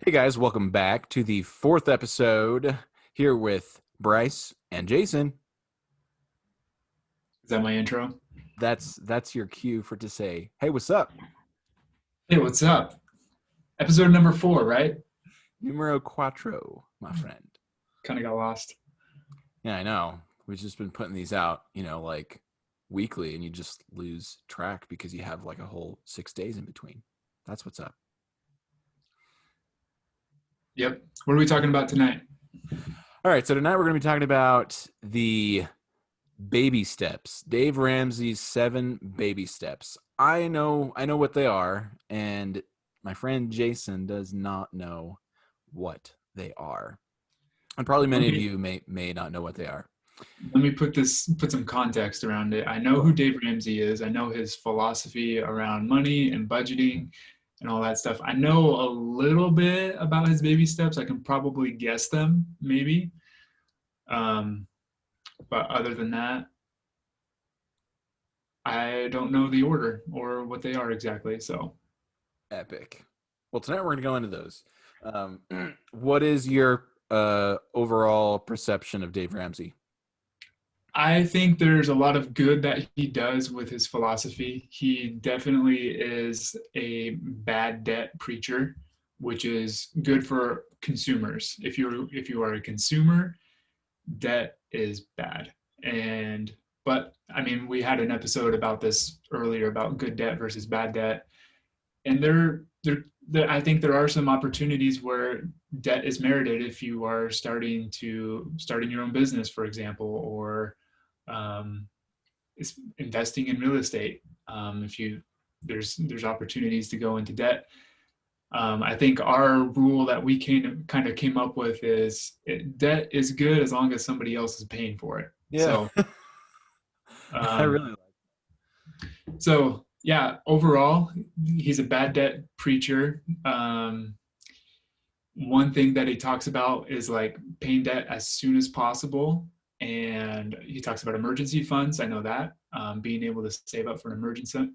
Hey guys, welcome back to the fourth episode here with Bryce and Jason. Is that my intro? That's your cue for to say, "Hey, what's up?" Hey, what's up? Episode number 4, right? Numero cuatro, my friend. Kind of got lost. Yeah, I know. We've just been putting these out, like weekly, and you just lose track because you have like a whole 6 days in between. That's what's up. Yep. What are we talking about tonight? All right, so tonight we're going to be talking about the baby steps. Dave Ramsey's 7 baby steps. I know what they are, and my friend Jason does not know what they are. And probably Let many of me you may not know what they are. let me put some context around it. I know who Dave Ramsey is. I know his philosophy around money and budgeting and all that stuff. I know a little bit about his baby steps. I can probably guess them, maybe. Um, but other than that, I don't know the order or what they are exactly. So Epic. Well, tonight we're going to go into those. Um, what is your overall perception of Dave Ramsey? I think there's a lot of good that he does with his philosophy. He definitely is a bad debt preacher, which is good for consumers. If you are a consumer, debt is bad. And but I mean, we had an episode about this earlier about good debt versus bad debt, and there I think there are some opportunities where debt is merited if you are starting your own business, for example, or um, is investing in real estate. If you there's opportunities to go into debt. I think our rule that we kind of came up with is debt is good as long as somebody else is paying for it. Yeah, I Um, really like. so yeah, overall, he's a bad debt preacher. One thing that he talks about is like paying debt as soon as possible. And he talks about emergency funds. I know that being able to save up for an emergency,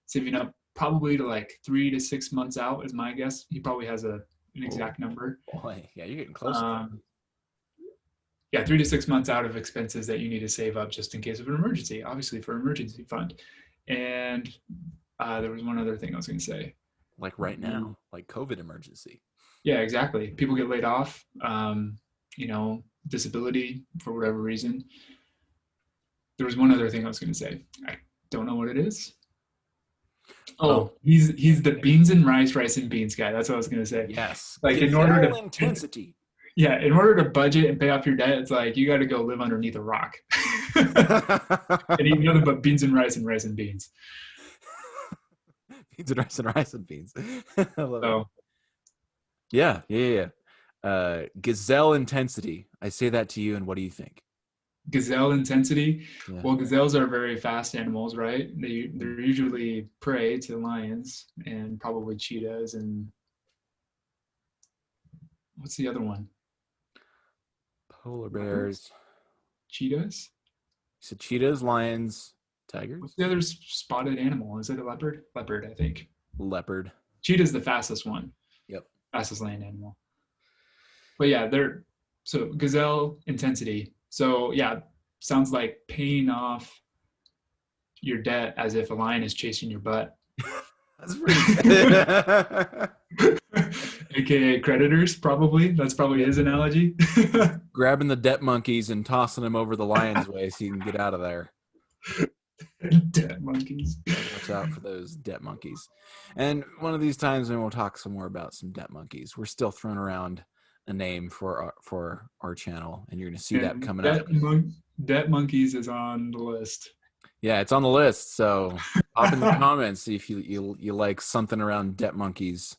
saving up probably to like 3 to 6 months out is my guess. He probably has an Oh exact number. boy, yeah, you're getting close to that. Um, yeah, 3 to 6 months out of expenses that you need to save up just in case of an emergency, obviously for emergency fund. And there was one other thing I was going to say. Like right now, like COVID emergency. Yeah, exactly. People get laid off, disability for whatever reason. There was one other thing I was going to say. I don't know what it is. Well, Oh, he's the beans and rice and beans guy. That's what I was going to say. yes, Like in order gazelle to, intensity. yeah, in order to budget and pay off your debt, it's like you got to go live underneath a rock and eat nothing but beans and rice and beans. Beans and rice and rice and beans. I love it. So Yeah. Gazelle intensity. I say that to you, and what do you think? gazelle intensity. Yeah. Well, gazelles are very fast animals, right? They're usually prey to lions and probably cheetahs and what's the other one? Polar Leopards? bears. Cheetahs? So cheetahs, lions, What's tigers, the other spotted animal? Is it a leopard? Leopard, I think. leopard. Cheetah's the fastest one, Yep. fastest land animal. But yeah, they're so gazelle intensity. So yeah, sounds like paying off your debt as if a lion is chasing your butt. That's pretty good. AKA creditors, probably. That's probably Yep. his analogy. Grabbing the debt monkeys and tossing them over the lion's way so you can get out of there. Debt monkeys. Watch out for those debt monkeys. And one of these times, when we'll talk some more about some debt monkeys. We're still throwing around a name for our channel, and you're going to see that And coming up. debt monkeys is on the list. Yeah, it's on the list. So pop in the comments if you like something around debt monkeys.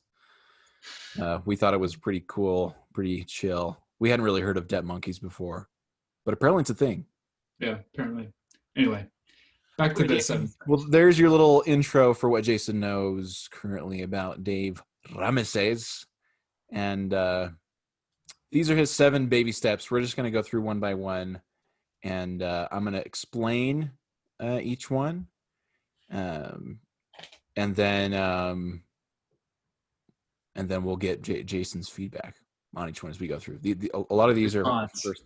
We thought it was pretty cool, pretty chill. We hadn't really heard of debt monkeys before, but apparently it's a thing. Yeah, apparently. Anyway, back to Okay, the Jason. seventh. Well, there's your little intro for what Jason knows currently about Dave Ramesses. And these are his 7 baby steps. We're just going to go through one by one. And I'm going to explain each one. And then and then we'll get Jason's feedback on each one as we go through. A lot of these are Response, first.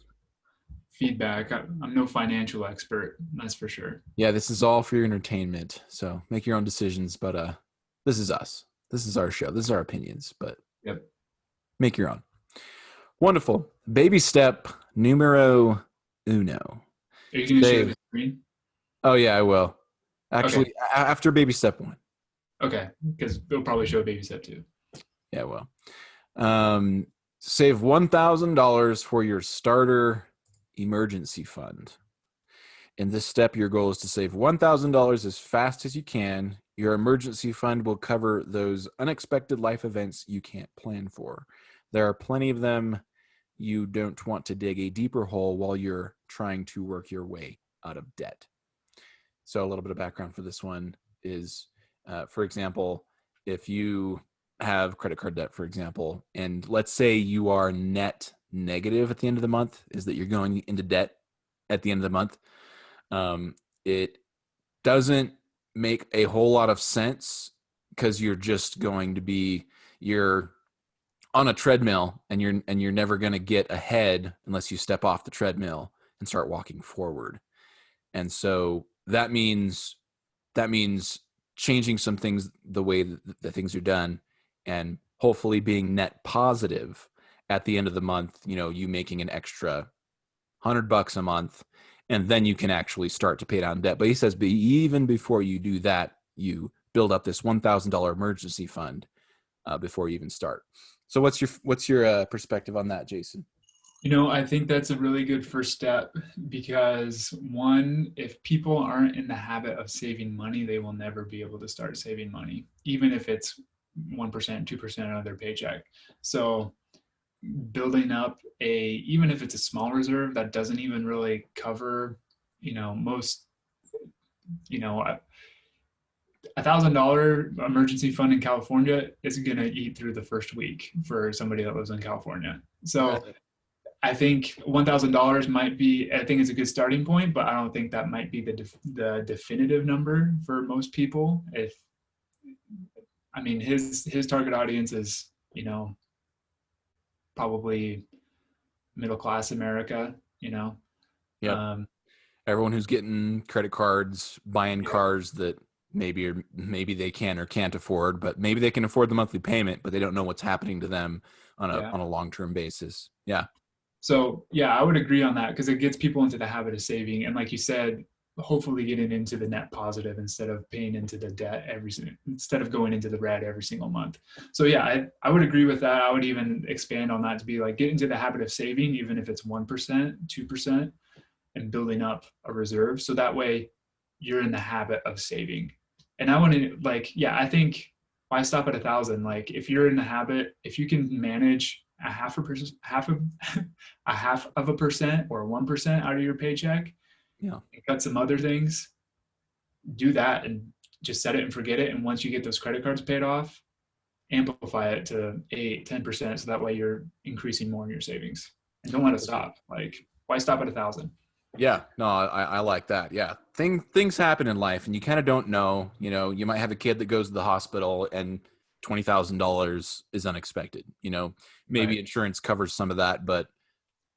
feedback. I'm no financial expert, that's for sure. Yeah, this is all for your entertainment. So make your own decisions. But this is us. This is our show. This is our opinions. But Yep. make your own. Wonderful. Baby step numero uno. Are you going to share Dave. the screen? Oh yeah, I will. Okay. Actually, after baby step one. Okay, because they'll probably show baby step 2. Yeah, well. Save $1,000 for your starter emergency fund. In this step, your goal is to save $1,000 as fast as you can. Your emergency fund will cover those unexpected life events you can't plan for. There are plenty of them. You don't want to dig a deeper hole while you're trying to work your way out of debt. So a little bit of background for this one is, for example, if you have credit card debt, for example, and let's say you are net negative at the end of the month, is that you're going into debt at the end of the month. It doesn't make a whole lot of sense because you're on a treadmill and you're never going to get ahead unless you step off the treadmill and start walking forward. And so that means changing some things, the way that things are done, and hopefully being net positive at the end of the month, you making an extra $100 a month, and then you can actually start to pay down debt. But he says, even before you do that, you build up this $1,000 emergency fund before you even start. So what's your perspective on that, Jason? I think that's a really good first step because one, if people aren't in the habit of saving money, they will never be able to start saving money, even if it's 1%, 2% of their paycheck. So building up even if it's a small reserve that doesn't even really cover, most, $1,000 emergency fund in California is going to eat through the first week for somebody that lives in California. So I think $1,000 might be, I think it's a good starting point, but I don't think that might be the definitive number for most people. His target audience is, probably middle-class America, Yeah. Everyone who's getting credit cards, buying cars that maybe they can or can't afford, but maybe they can afford the monthly payment, but they don't know what's happening to them on a long-term basis. Yeah. So yeah, I would agree on that because it gets people into the habit of saving. And like you said, hopefully getting into the net positive instead of paying into the debt instead of going into the red every single month. So yeah, I would agree with that. I would even expand on that to be like, get into the habit of saving, even if it's 1%, 2%, and building up a reserve. So that way you're in the habit of saving. And I want to I think why stop at 1,000? Like if you're in the habit, if you can manage a half of a percent or 1% out of your paycheck, and cut some other things, do that and just set it and forget it. And once you get those credit cards paid off, amplify it to 8-10%. So that way you're increasing more in your savings, and don't let it stop. Like why stop at 1,000? Yeah, no, I like that. Yeah. Things happen in life and you kind of don't know, you might have a kid that goes to the hospital and $20,000 is unexpected, maybe Right. insurance covers some of that, but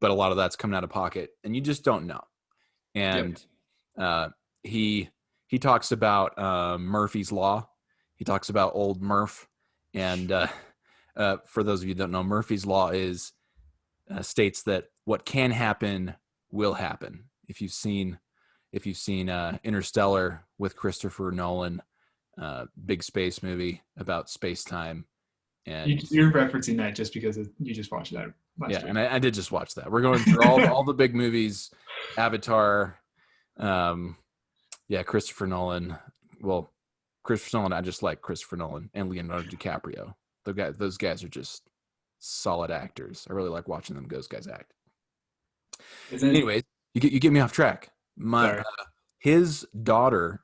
a lot of that's coming out of pocket and you just don't know. And he talks about Murphy's Law. He talks about old Murph. And for those of you that don't know, Murphy's Law states that what can happen will happen. If you've seen Interstellar with Christopher Nolan, big space movie about space time, and You're referencing that just because you just watched that last week. And I did just watch that. We're going through all the big movies, Avatar, Christopher Nolan. Well, Christopher Nolan, I just like Christopher Nolan and Leonardo DiCaprio. Those guys are just solid actors. I really like watching those guys act. Anyways, you get me off track. His daughter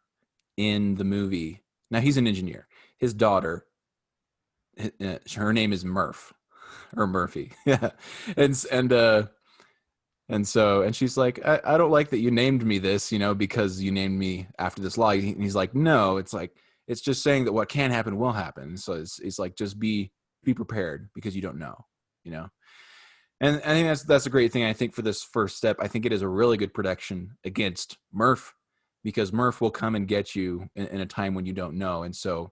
in the movie. Now he's an engineer. His daughter, her name is Murph or Murphy. Yeah, and she's like, I don't like that you named me this, because you named me after this law. And he's like, no, it's just saying that what can happen will happen. So it's like just be be prepared because you don't know, you know. And I think that's a great thing. I think for this first step, I think it is a really good protection against Murph, because Murph will come and get you in a time when you don't know. And so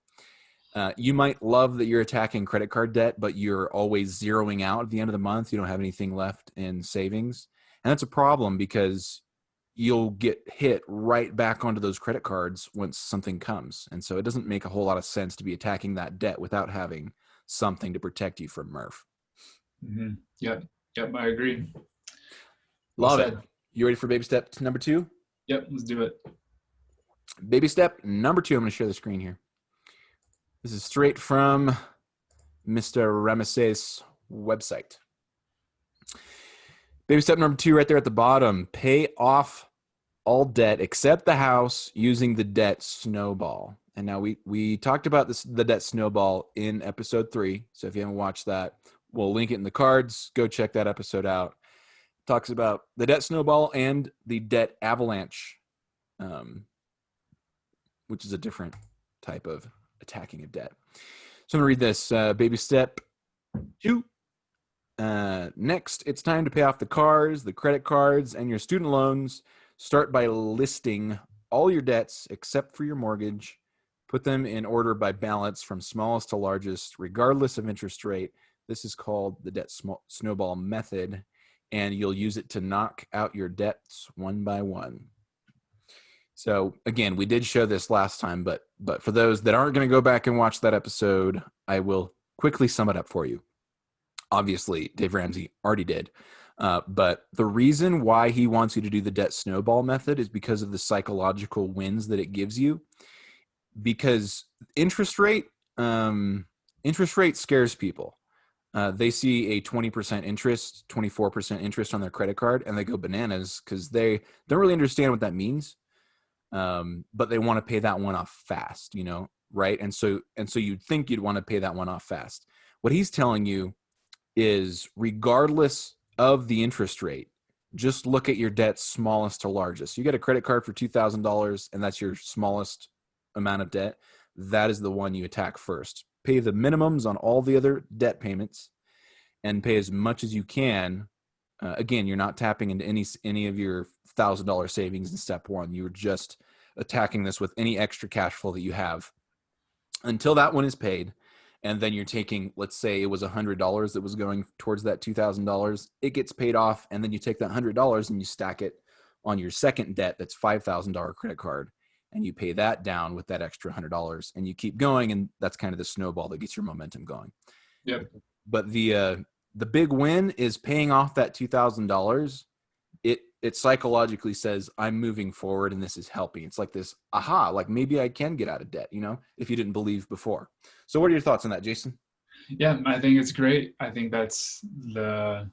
you might love that you're attacking credit card debt, but you're always zeroing out at the end of the month. You don't have anything left in savings. And that's a problem because you'll get hit right back onto those credit cards once something comes. And so it doesn't make a whole lot of sense to be attacking that debt without having something to protect you from Murph. Mm-hmm. Yep. Yep. I agree. Well Love it. said. You ready for baby step number 2? Yep. Let's do it. Baby step number 2. I'm going to share the screen here. This is straight from Mr. Ramsey's website. Baby step number 2 right there at the bottom. Pay off all debt except the house using the debt snowball. And now we talked about the debt snowball in episode 3. So if you haven't watched that, we'll link it in the cards. Go check that episode out. It talks about the debt snowball and the debt avalanche, which is a different type of attacking a debt. So I'm going to read this. Baby step 2. Next, it's time to pay off the cars, the credit cards, and your student loans. Start by listing all your debts except for your mortgage. Put them in order by balance from smallest to largest, regardless of interest rate. This is called the debt snowball method, and you'll use it to knock out your debts one by one. So again, we did show this last time, but for those that aren't going to go back and watch that episode, I will quickly sum it up for you. Obviously, Dave Ramsey already did. But the reason why he wants you to do the debt snowball method is because of the psychological wins that it gives you. Because interest rate scares people. They see a 20% interest, 24% interest on their credit card, and they go bananas because they don't really understand what that means. But they want to pay that one off fast, right? And so you'd think you'd want to pay that one off fast. What he's telling you is, regardless of the interest rate, just look at your debt smallest to largest. You get a credit card for $2,000 and that's your smallest amount of debt. That is the one you attack first. Pay the minimums on all the other debt payments and pay as much as you can. Again, you're not tapping into any of your $1,000 savings in step 1. You're just attacking this with any extra cash flow that you have until that one is paid. And then you're taking, let's say it was $100 that was going towards that $2,000. It gets paid off, and then you take that $100 and you stack it on your second debt that's $5,000 credit card, and you pay that down with that extra $100, and you keep going, and that's kind of the snowball that gets your momentum going. Yep. But the big win is paying off that $2,000. It psychologically says, I'm moving forward and this is helping. It's like this, aha, like maybe I can get out of debt, if you didn't believe before. So what are your thoughts on that, Jason? Yeah, I think it's great. I think that's a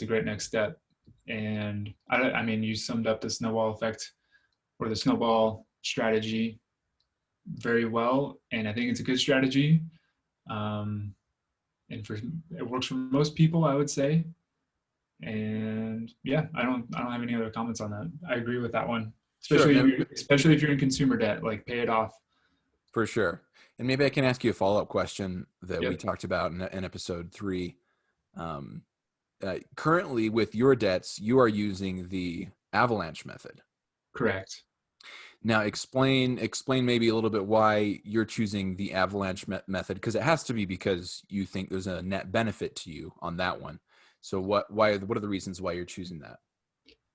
great next step. And I mean, you summed up the snowball effect or the snowball strategy very well. And I think it's a good strategy. And it works for most people, I would say. And yeah, I don't have any other comments on that. I agree with that one. Sure. Especially if you're in consumer debt, like pay it off. For sure. And maybe I can ask you a follow-up question that Yep. we talked about in episode 3. Currently with your debts, you are using the avalanche method. Correct. Now explain maybe a little bit why you're choosing the avalanche method, because it has to be because you think there's a net benefit to you on that one. So what are the reasons why you're choosing that?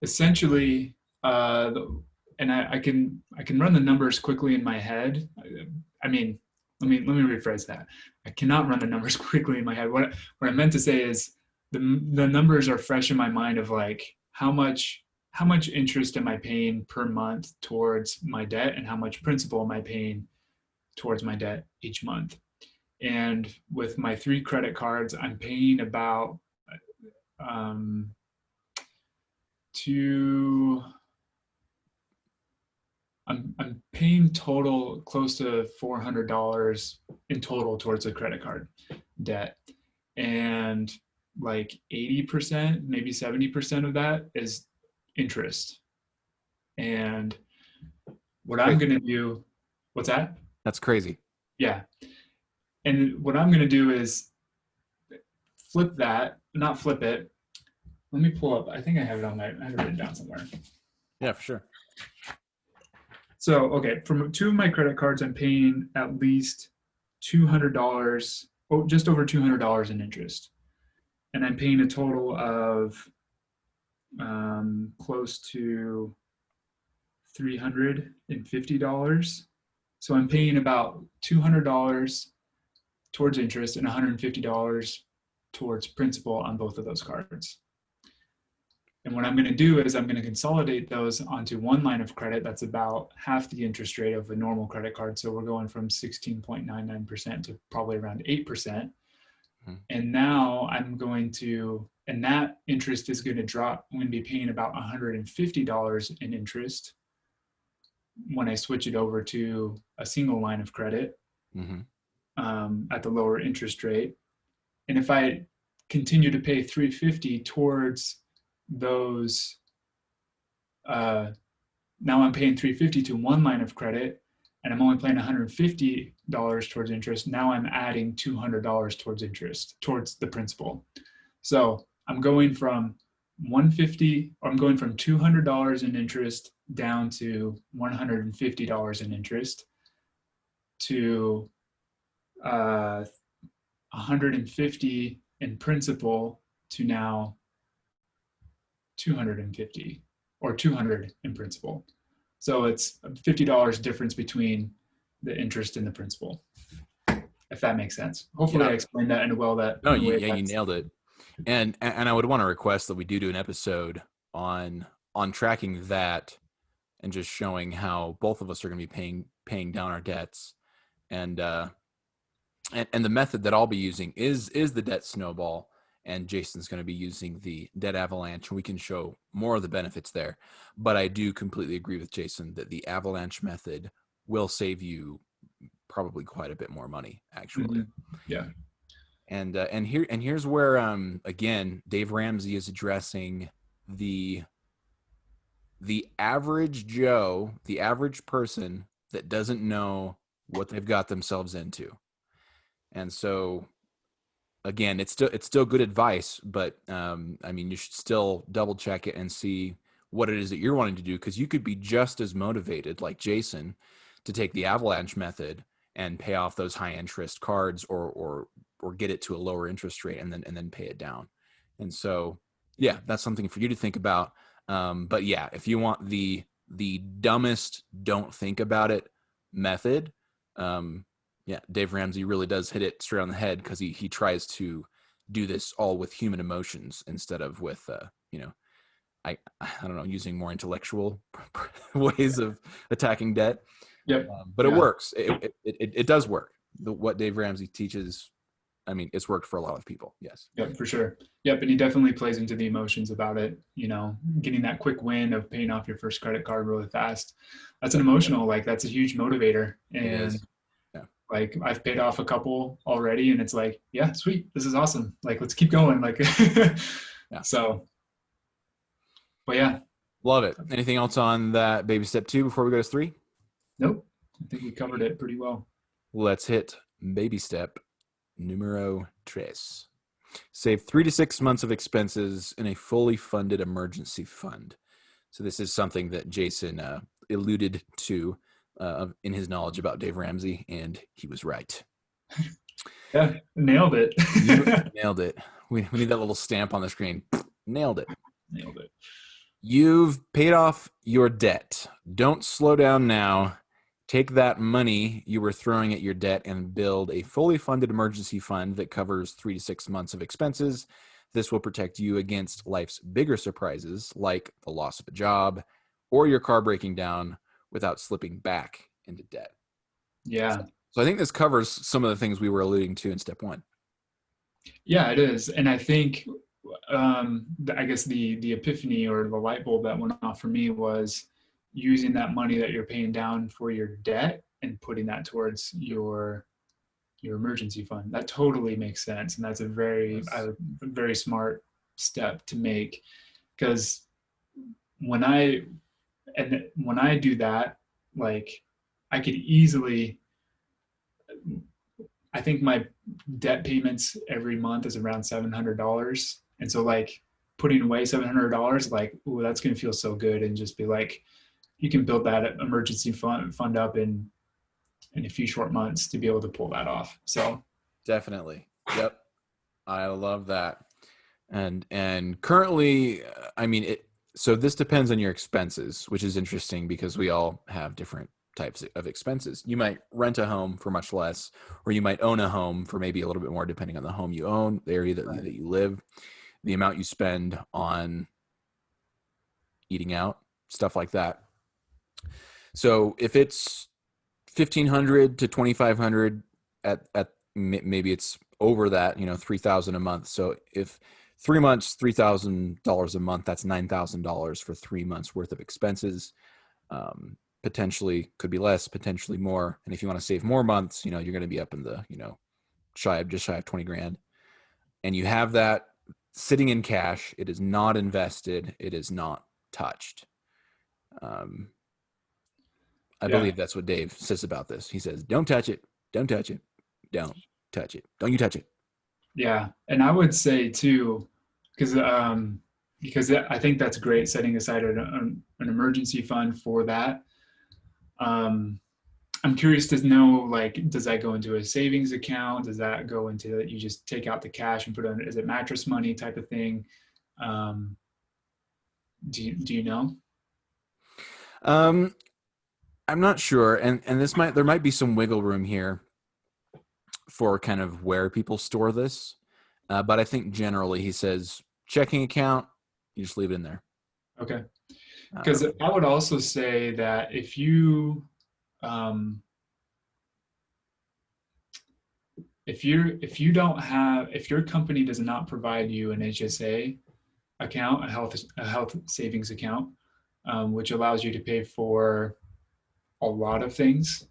Essentially, and I can run the numbers quickly in my head. I mean, let me rephrase that. I cannot run the numbers quickly in my head. What I meant to say is the numbers are fresh in my mind of like how much interest am I paying per month towards my debt, and how much principal am I paying towards my debt each month. And with my 3 credit cards, I'm paying about I'm paying total close to $400 in total towards the credit card debt, and like 80%, maybe 70% of that is interest. And what I'm going to do, what's that? That's crazy. Yeah. And what I'm going to do is flip that, not flip it. Let me pull up. I think I have it I have it written down somewhere. Yeah, for sure. So, okay, from two of my credit cards, I'm paying at least $200, oh, just over $200 in interest. And I'm paying a total of close to $350. So I'm paying about $200 towards interest and $150 towards principal on both of those cards. And what I'm going to do is I'm going to consolidate those onto one line of credit that's about half the interest rate of a normal credit card. So we're going from 16.99% to probably around 8%. Mm-hmm. And now and that interest is going to drop. I'm going to be paying about $150 in interest when I switch it over to a single line of credit, at the lower interest rate. And if I continue to pay $350 towards those, now I'm paying $350 to one line of credit, and I'm only paying $150 towards interest. Now I'm adding $200 towards interest, towards the principal. So I'm going from $200 in interest down to $150 in interest to $150 in principal to now $250 or $200 in principal. So it's a $50 difference between the interest and the principal, if that makes sense. Hopefully, I explained that in a you nailed it. And I would want to request that we do an episode on tracking that and just showing how both of us are going to be paying down our debts. And the method that I'll be using is the debt snowball, and Jason's going to be using the debt avalanche, and we can show more of the benefits there. But I do completely agree with Jason that the avalanche method will save you probably quite a bit more money, actually. Yeah. And here's where again Dave Ramsey is addressing the average Joe, the average person that doesn't know what they've got themselves into. And so again, it's still good advice, but I mean, you should still double check it and see what it is that you're wanting to do, because you could be just as motivated like Jason to take the avalanche method and pay off those high interest cards, or get it to a lower interest rate and then pay it down. And so, yeah, that's something for you to think about. But yeah, if you want the dumbest, don't think about it method, yeah, Dave Ramsey really does hit it straight on the head, because he tries to do this all with human emotions instead of with, I don't know, using more intellectual ways of attacking debt. Yep. But it works. It does work. What Dave Ramsey teaches, I mean, it's worked for a lot of people. Yes. Yep, for sure. Yep, and he definitely plays into the emotions about it. Getting that quick win of paying off your first credit card really fast. That's an emotional, that's a huge motivator. And like, I've paid off a couple already, and it's like, yeah, sweet, this is awesome. Like, let's keep going. Yeah. So, but yeah. Love it. Anything else on that baby step 2 before we go to 3? Nope. I think we covered it pretty well. Let's hit baby step numero 3. Save 3 to 6 months of expenses in a fully funded emergency fund. So this is something that Jason alluded to in his knowledge about Dave Ramsey, and he was right. Yeah, nailed it. Nailed it. We need that little stamp on the screen. Nailed it. Nailed it. You've paid off your debt. Don't slow down now. Take that money you were throwing at your debt and build a fully funded emergency fund that covers 3 to 6 months of expenses. This will protect you against life's bigger surprises, like the loss of a job or your car breaking down, without slipping back into debt. Yeah. So I think this covers some of the things we were alluding to in step 1. Yeah, it is. And I think, I guess the epiphany or the light bulb that went off for me was using that money that you're paying down for your debt and putting that towards your emergency fund. That totally makes sense. And that's a very smart step to make, because when I do that, like, I could easily I think my debt payments every month is around $700. And so like putting away $700, like, ooh, that's going to feel so good. And just be like, you can build that emergency fund up in a few short months to be able to pull that off. So Definitely. Yep. I love that. And currently, I mean, so this depends on your expenses, which is interesting because we all have different types of expenses. You might rent a home for much less, or you might own a home for maybe a little bit more, depending on the home you own, the area right. that you live, the amount you spend on eating out, stuff like that. So if it's 1,500 to 2,500 at maybe it's over that, 3,000 a month. So if 3 months, $3,000 a month, that's $9,000 for 3 months worth of expenses. Potentially could be less, potentially more. And if you want to save more months, you're going to be up in the, just shy of 20 grand. And you have that sitting in cash. It is not invested. It is not touched. I Yeah. believe that's what Dave says about this. He says, don't touch it. Don't touch it. Don't touch it. Don't you touch it. Yeah. And I would say too, because I think that's great, setting aside an emergency fund for that. Um, I'm curious to know, like, does that go into a savings account? Does that go into that you just take out the cash and put it on, is it mattress money type of thing? Um, do you know? Um, I'm not sure, and there might be some wiggle room here for kind of where people store this, but I think generally he says checking account, you just leave it in there. Okay. Because I would also say that um, if your company does not provide you an HSA account, a health savings account, which allows you to pay for a lot of things.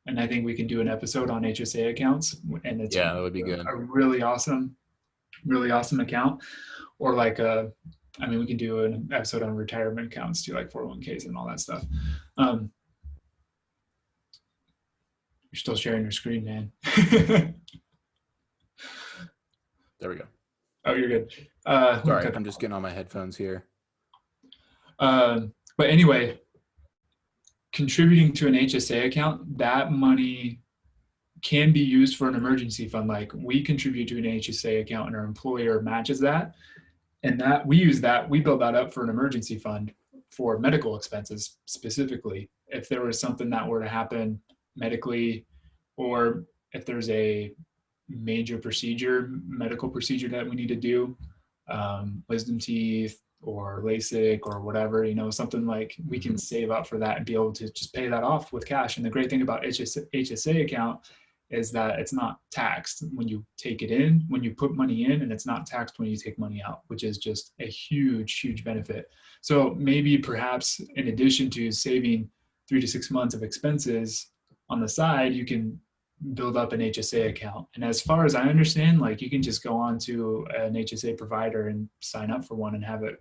And I think we can do an episode on HSA accounts, and it's Yeah, that would be good. a really awesome account. Or like I mean, we can do an episode on retirement accounts too, like 401ks and all that stuff. Um, you're still sharing your screen, man. There we go. Oh, you're good. Sorry, I'm just getting on my headphones here. But anyway, contributing to an HSA account, that money can be used for an emergency fund. Like we contribute to an HSA account and our employer matches that. And that we build that up for an emergency fund for medical expenses specifically. If there was something that were to happen medically, or if there's a major medical procedure that we need to do, wisdom teeth or LASIK or whatever, something like we can save up for that and be able to just pay that off with cash. And the great thing about HSA account is that it's not taxed when you take it in, when you put money in, and it's not taxed when you take money out, which is just a huge benefit. So maybe perhaps in addition to saving 3 to 6 months of expenses on the side, you can build up an HSA account. And as far as I understand, like you can just go on to an HSA provider and sign up for one and have it,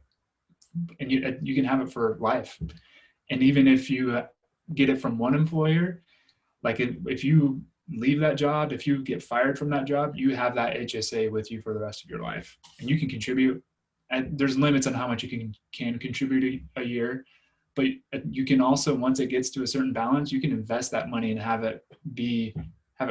and you can have it for life. And even if you get it from one employer, like if you leave that job, if you get fired from that job, you have that HSA with you for the rest of your life, and you can contribute. And there's limits on how much you can contribute a year, but you can also, once it gets to a certain balance, you can invest that money and have it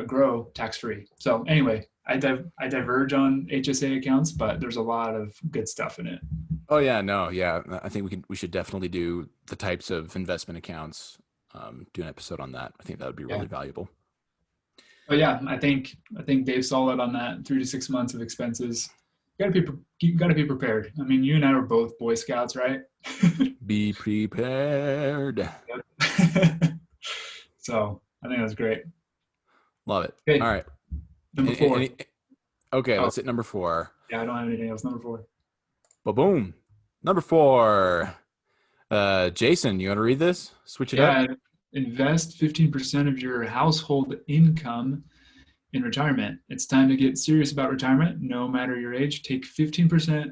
grow tax-free. So anyway, I diverge on HSA accounts, but there's a lot of good stuff in it. Oh yeah, no, yeah. I think we should definitely do the types of investment accounts. Do an episode on that. I think that would be really valuable. But yeah, I think Dave's solid on that. 3 to 6 months of expenses. You gotta be prepared. I mean, you and I were both Boy Scouts, right? Be prepared. So I think that's great. Love it. Okay, All right. number 4. Okay, let's hit number 4. Yeah, I don't have anything else. Number 4. Boom. Number 4. Jason, you want to read this? Switch it up. Invest 15% of your household income in retirement. It's time to get serious about retirement, no matter your age. Take 15%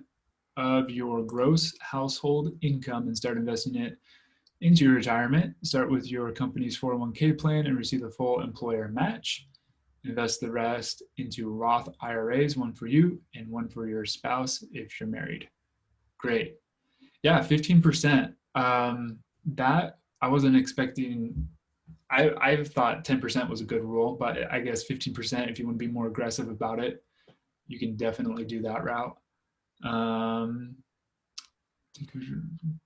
of your gross household income and start investing it into your retirement. Start with your company's 401k plan and receive the full employer match. Invest the rest into Roth IRAs, one for you and one for your spouse if you're married. Great. Yeah, 15%. That I wasn't expecting. I thought 10% was a good rule, but I guess 15%, if you want to be more aggressive about it, you can definitely do that route. Um, So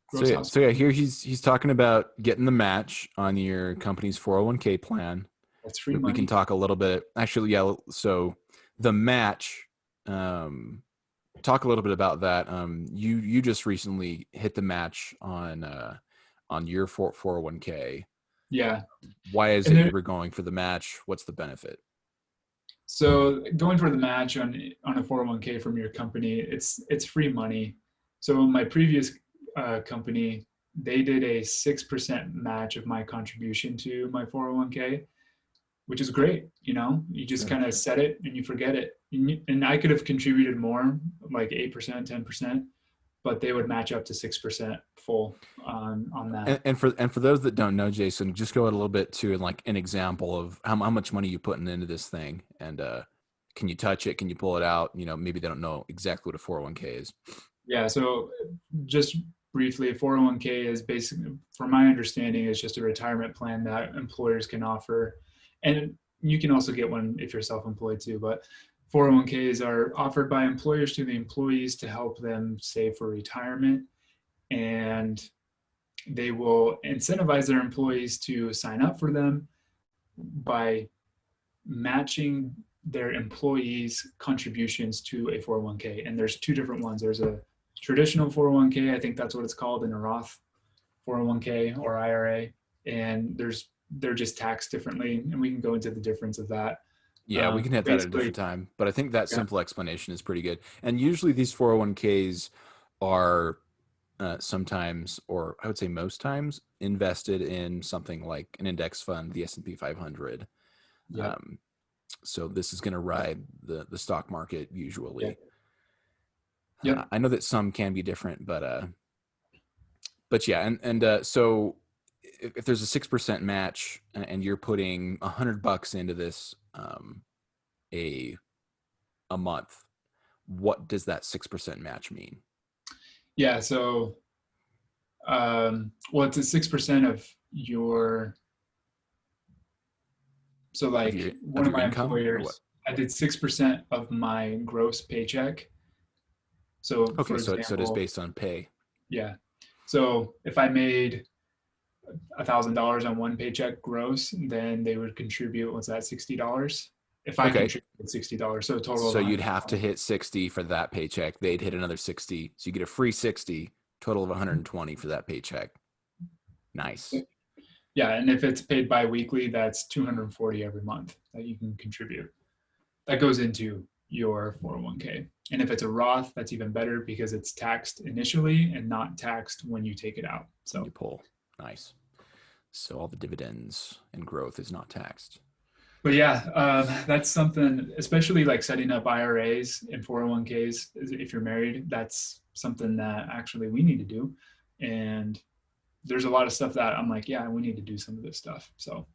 gross yeah, house. so yeah, here he's talking about getting the match on your company's 401k plan. That's free We can money. talk a little bit. Actually, yeah. So the match, talk a little bit about that. You just recently hit the match on your 401k. Yeah. Why is And it there, you were going for the match? What's the benefit? so going for the match on a 401k from your company, it's free money. So my previous company, they did a 6% match of my contribution to my 401k, which is great. You just Sure. kind of set it and you forget it. And I could have contributed more, like 8%, 10%, but they would match up to 6% full on that. And for those that don't know, Jason, just go out a little bit to like an example of how much money you putting into this thing, and can you touch it? Can you pull it out? Maybe they don't know exactly what a 401k is. Yeah. So just briefly, 401k is basically, from my understanding, is just a retirement plan that employers can offer. And you can also get one if you're self-employed too, but 401ks are offered by employers to the employees to help them save for retirement. And they will incentivize their employees to sign up for them by matching their employees' contributions to a 401k. And there's two different ones. There's a traditional 401k, I think that's what it's called, and a Roth 401k or IRA. And they're just taxed differently. And we can go into the difference of that. Yeah, we can hit that at a Basically, different time, but I think that yeah, simple explanation is pretty good. And usually these 401ks are sometimes, or I would say most times, invested in something like an index fund, the S&P 500. yep, Um, so this is going to ride the stock market usually. yep, yep, I know that some can be different, but yeah, and so if there's a 6% match and you're putting $100 into this a a month, what does that 6% match mean? yeah. So, well, it's a 6% of your. So, Of like your one of of your my income or what? employers, I did 6% of my gross paycheck. So, Okay, for so it is example, based on pay. yeah. So if I made $1,000 on one paycheck gross, then they would contribute, what's that, $60? If I Okay, contributed $60, so a total of so you'd have to 120. hit 60 for that paycheck. They'd hit another 60, so you get a free 60, total of 120 for that paycheck. Nice. Yeah, and if it's paid bi-weekly, that's 240 every month that you can contribute. That goes into your 401k. And if it's a Roth, that's even better because it's taxed initially and not taxed when you take it out. When So, you pull. Nice. So all the dividends and growth is not taxed. but yeah, that's something, especially like setting up IRAs and 401ks. If you're married, that's something that actually we need to do. And there's a lot of stuff that I'm like, yeah, we need to do some of this stuff. So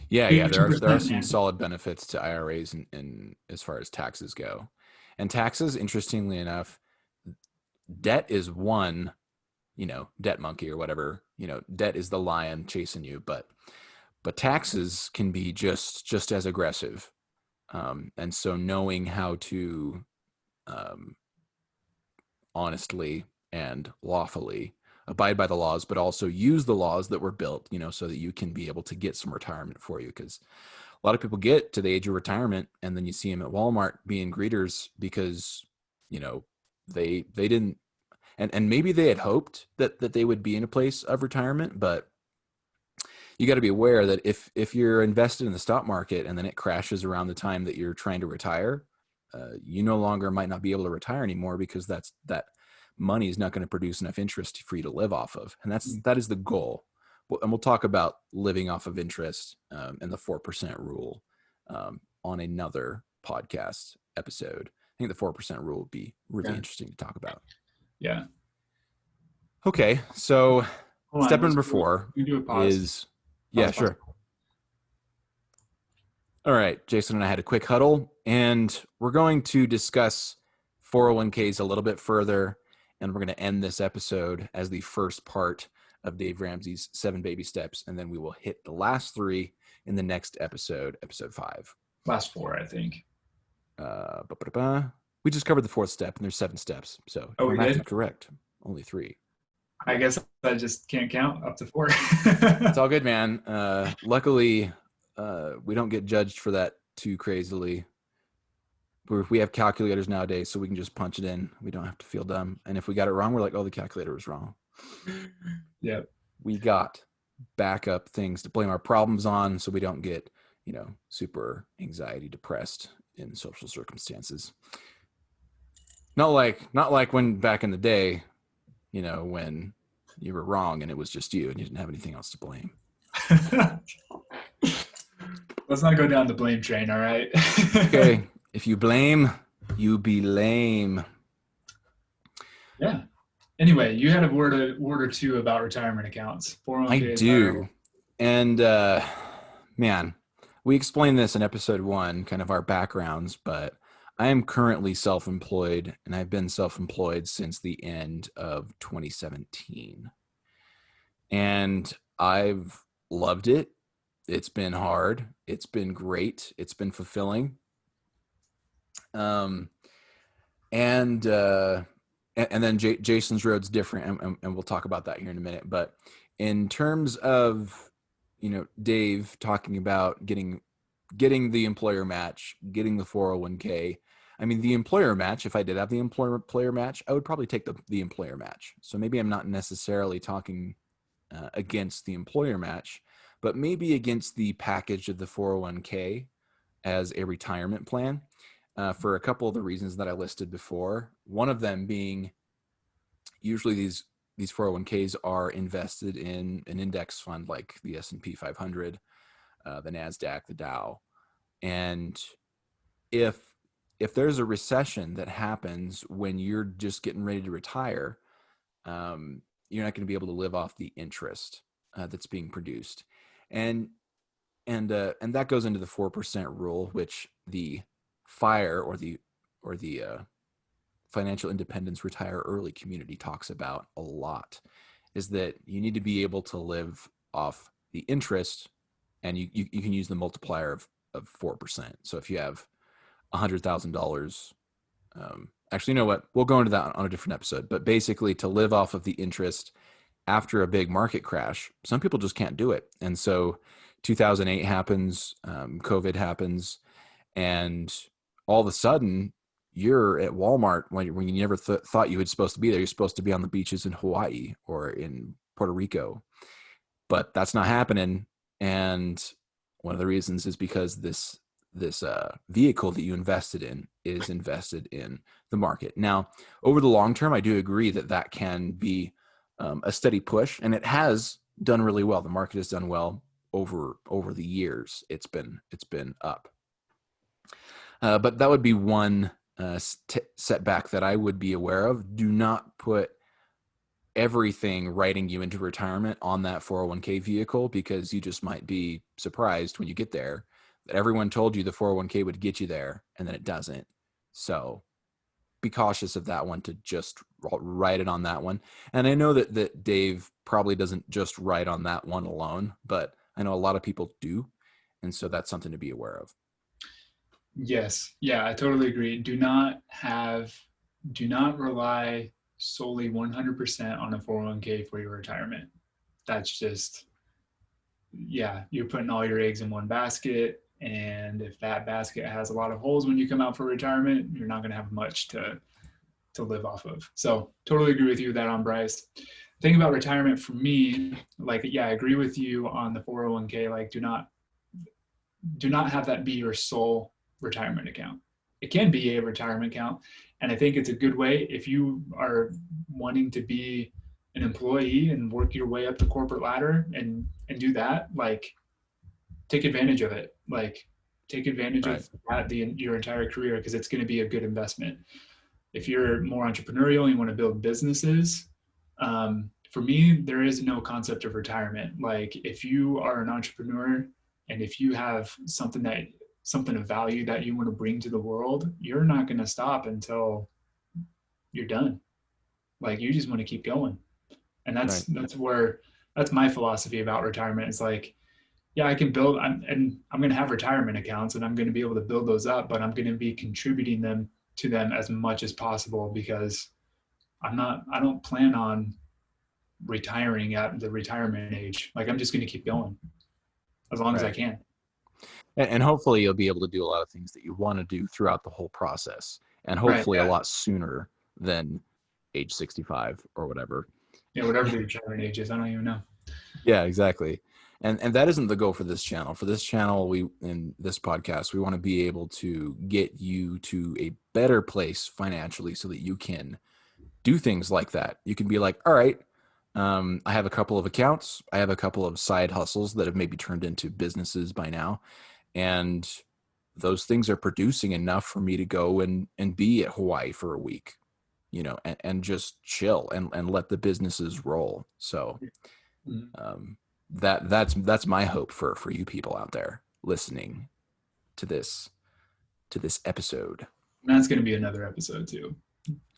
Yeah, there are 15%, some man. solid benefits to IRAs in as far as taxes go. And taxes, interestingly enough, debt is one, debt monkey or whatever, debt is the lion chasing you, but taxes can be just as aggressive. And so knowing how to um, honestly and lawfully abide by the laws, but also use the laws that were built, so that you can be able to get some retirement for you. Because a lot of people get to the age of retirement and then you see them at Walmart being greeters because, you know, they didn't, and maybe they had hoped that they would be in a place of retirement, but you got to be aware that if you're invested in the stock market and then it crashes around the time that you're trying to retire, you no longer might not be able to retire anymore because that money is not going to produce enough interest for you to live off of, and that is the goal. And we'll talk about living off of interest and the 4% rule on another podcast episode. I think the 4% rule would be really Yeah. interesting to talk about. Yeah. Okay, so Hold on. step number four We do a pause. is, yeah, Pause, pause. sure. All right, Jason and I had a quick huddle, and we're going to discuss 401ks a little bit further, and we're going to end this episode as the first part of Dave Ramsey's 7 baby steps, and then we will hit the last 3 in the next episode, episode 5. Last 4, I think. We just covered the 4th step, and there's 7 steps. So if Oh, my we math is did? correct, only 3. I guess I just can't count up to 4. It's all good, man. Luckily, we don't get judged for that too crazily. We have calculators nowadays, so we can just punch it in. We don't have to feel dumb. And if we got it wrong, we're like, oh, the calculator was wrong. Yep. We got backup things to blame our problems on so we don't get, super anxiety depressed in social circumstances. Not like when back in the day, when you were wrong and it was just you and you didn't have anything else to blame. Let's not go down the blame train, all right? Okay. If you blame, you be lame. Yeah. Anyway, you had a word or two about retirement accounts. I 401ks. do. And man, we explained this in episode 1, kind of our backgrounds, but I am currently self-employed, and I've been self-employed since the end of 2017. And I've loved it. It's been hard. It's been great. It's been fulfilling. And then Jason's road's different, and we'll talk about that here in a minute. But in terms of, Dave talking about getting the employer match, getting the 401k. I mean, the employer match, if I did have the employer match, I would probably take the employer match. So maybe I'm not necessarily talking against the employer match, but maybe against the package of the 401k as a retirement plan. For a couple of the reasons that I listed before. One of them being usually these 401ks are invested in an index fund like the S&P 500, the NASDAQ, the Dow. And if there's a recession that happens when you're just getting ready to retire, you're not going to be able to live off the interest that's being produced. And that goes into the 4% rule, which the FIRE or the Financial Independence Retire Early community talks about a lot, is that you need to be able to live off the interest, and you can use the multiplier of 4%. So if you have $100,000, actually, you know what? We'll go into that on a different episode. But basically, to live off of the interest after a big market crash, some people just can't do it. And so 2008 happens, COVID happens, and all of a sudden you're at Walmart when you never thought you were supposed to be there. You're supposed to be on the beaches in Hawaii or in Puerto Rico, but that's not happening. And one of the reasons is because this vehicle that you invested in is invested in the market. Now, over the long term, I do agree that can be a steady push, and it has done really well. The market has done well over the years. It's been up. But that would be one setback that I would be aware of. Do not put everything writing you into retirement on that 401k vehicle, because you just might be surprised when you get there that everyone told you the 401k would get you there, and then it doesn't. So be cautious of that one, to just write it on that one. And I know that Dave probably doesn't just write on that one alone, but I know a lot of people do. And so that's something to be aware of. Yes. Yeah, I totally agree. Do not rely solely 100% on a 401k for your retirement. That's just, yeah, you're putting all your eggs in one basket. And if that basket has a lot of holes when you come out for retirement, you're not going to have much to live off of. So totally agree with you that on Bryce. Thing about retirement for me, like, yeah, I agree with you on the 401k. Like, do not have that be your sole retirement account. It can be a retirement account. And I think it's a good way if you are wanting to be an employee and work your way up the corporate ladder and do that, like, take advantage of it. Like, take advantage Right. of that your entire career, because it's going to be a good investment. If you're more entrepreneurial and you want to build businesses, for me, there is no concept of retirement. Like, if you are an entrepreneur and if you have something that something of value that you want to bring to the world, you're not going to stop until you're done. Like you just want to keep going. And Right. that's my philosophy about retirement. It's like, yeah, I can build and I'm going to have retirement accounts and I'm going to be able to build those up, but I'm going to be contributing them to them as much as possible because I don't plan on retiring at the retirement age. Like I'm just going to keep going as long as I Right. can. And hopefully you'll be able to do a lot of things that you want to do throughout the whole process, and Right. hopefully a Yeah. lot sooner than age 65 or whatever. Yeah. Whatever the retirement age is, I don't even know. Yeah, exactly. And that isn't the goal for this channel. For this channel, we in this podcast, we want to be able to get you to a better place financially so that you can do things like that. You can be like, all right, I have a couple of accounts, I have a couple of side hustles that have maybe turned into businesses by now, and those things are producing enough for me to go and be at Hawaii for a week, and just chill and let the businesses roll. So Mhm. um, that's my hope for you people out there listening to this episode. And that's going to be another episode too.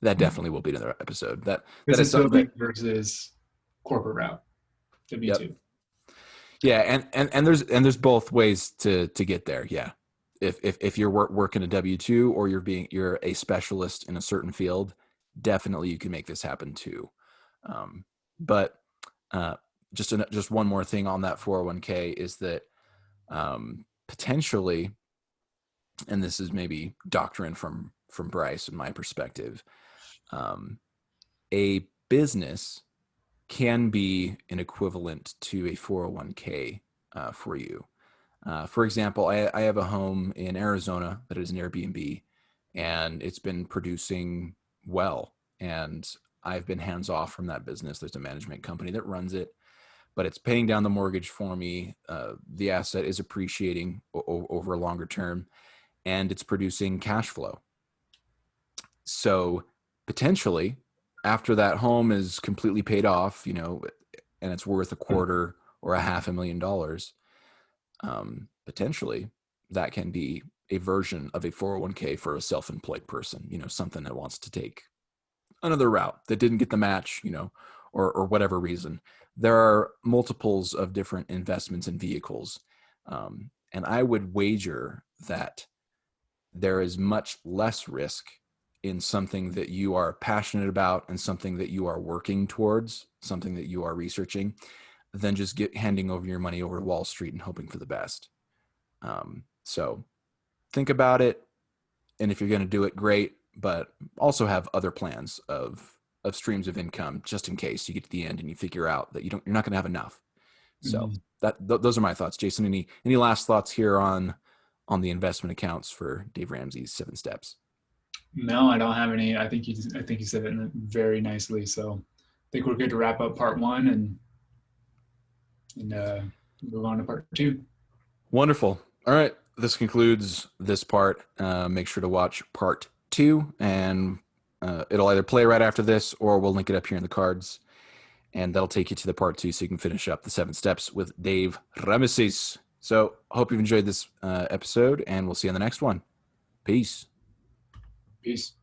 That definitely will be another episode. That is Business something that. building versus corporate route, W Yep. two. Yeah, and there's both ways to get there. Yeah, if you're working a W-2 or you're a specialist in a certain field, definitely you can make this happen too. But uh, just one more thing on that 401k is that potentially, and this is maybe doctrine from Bryce in my perspective, um, a business can be an equivalent to a 401k for you. For example, I have a home in Arizona that is an Airbnb, and it's been producing well. And I've been hands off from that business. There's a management company that runs it, but it's paying down the mortgage for me. The asset is appreciating over a longer term, and it's producing cash flow. So potentially, after that home is completely paid off, and it's worth a quarter or a $500,000, potentially that can be a version of a 401k for a self-employed person, something that wants to take another route that didn't get the match, or whatever reason. There are multiples of different investments and vehicles. And I would wager that there is much less risk in something that you are passionate about and something that you are working towards, something that you are researching, than just handing over your money over to Wall Street and hoping for the best. So think about it, and if you're going to do it, great. But also have other plans of streams of income just in case you get to the end and you figure out that you're not going to have enough. So Mm-hmm. those are my thoughts. Jason, any last thoughts here on the investment accounts for Dave Ramsey's 7 steps? No, I don't have any. I think you said it very nicely. So I think we're good to wrap up part one and move on to part two. Wonderful. All right. This concludes this part. Make sure to watch part 2, and it'll either play right after this or we'll link it up here in the cards. And that'll take you to the part 2 so you can finish up the 7 steps with Dave Ramesses. So I hope you've enjoyed this episode, and we'll see you on the next one. Peace. Peace.